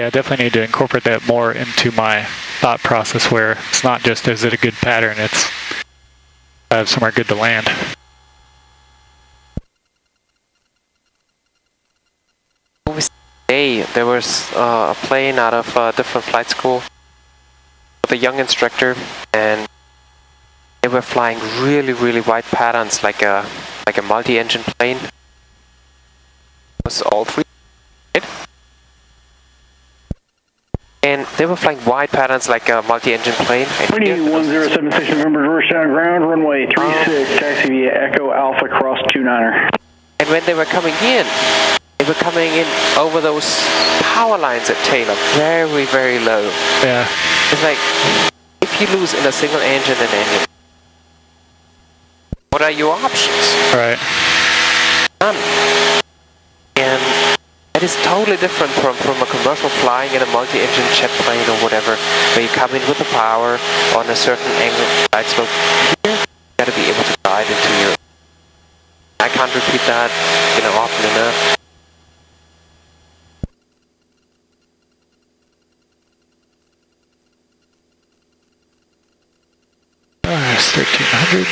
Yeah, I definitely need to incorporate that more into my thought process where it's not just is it a good pattern, it's I have somewhere good to land. There was a plane out of a different flight school with a young instructor, and they were flying really wide patterns like a multi-engine plane. It was all three, right? And they were flying wide patterns like a multi-engine plane. 1076 November, Georgetown ground, runway 36, taxi via Echo Alpha cross 29er. And when they were coming in over those power lines at Taylor, very low. Yeah. It's like, if you lose in a single engine an engine, what are your options? Right. None. And it is totally different from a commercial flying in a multi-engine jet plane or whatever, where you come in with the power on a certain angle flight slope. Here, you got to be able to guide it to your. I can't repeat that, often enough. It's 1300.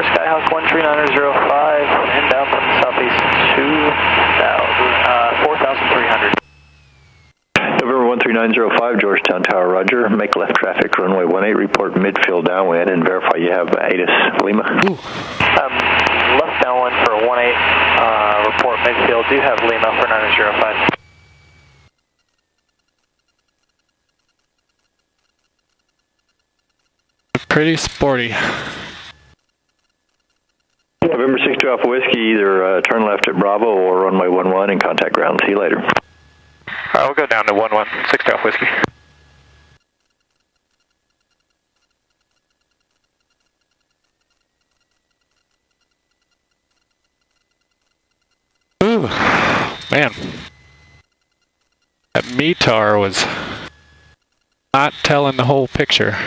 Skyhawk 13905, inbound from southeast 4,300. November 13905, Georgetown Tower, roger. Make left traffic, runway 18, report midfield downwind, and verify you have ATIS Lima. Left downwind for 18, report midfield, do have Lima for 905. Pretty sporty. November 62 Alpha Whiskey, either turn left at Bravo or runway 11 and contact ground. See you later. We'll go down to 11, 62 Alpha Whiskey. Ooh, man. That METAR was not telling the whole picture.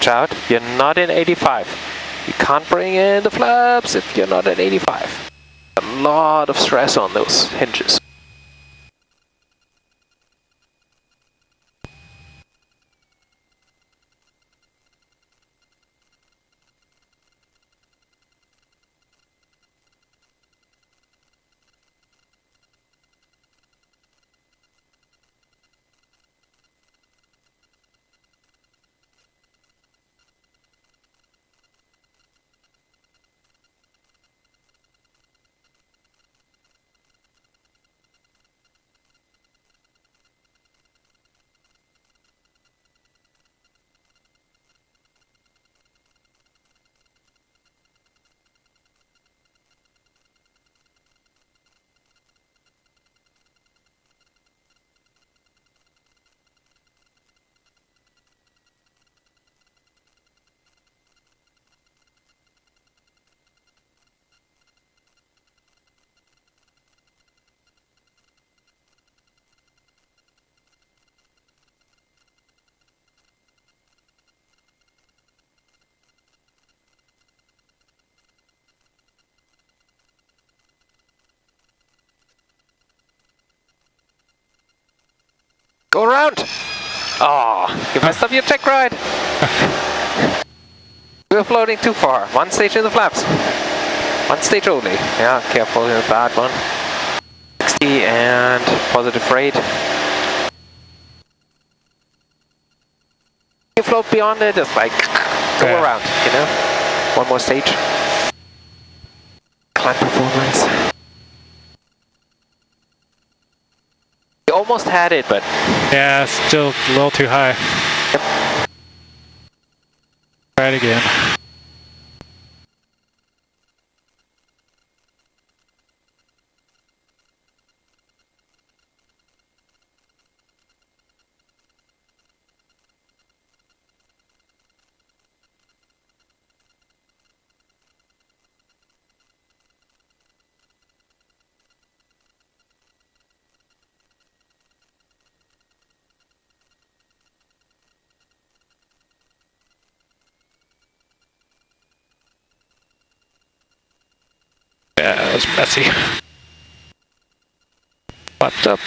Out, you're not in 85. You can't bring in the flaps if you're not at 85. A lot of stress on those hinges. Go around! Oh, you messed up your check ride! We're floating too far. One stage in the flaps. One stage only. Yeah, careful with that one. 60 and positive rate. You float beyond it, just like go around, you know? One more stage. Climb performance. You almost had it, but... Yeah, still a little too high. Yep. Try it again. Yeah, that was messy. Flapped up.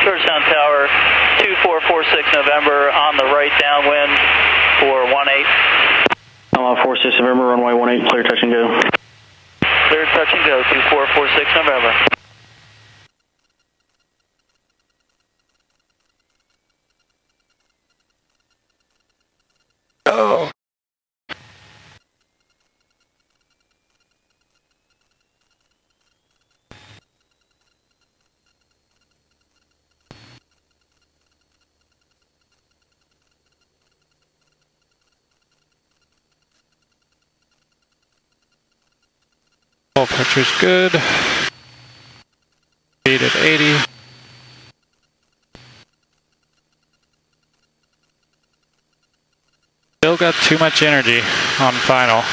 Georgetown Tower, 2446 November on the right downwind for 18. 46 November, runway 18, clear touch and go. Clear touch and go, 2446 November. Oh. Full pressure's good. Speed at 80. Still got too much energy on final.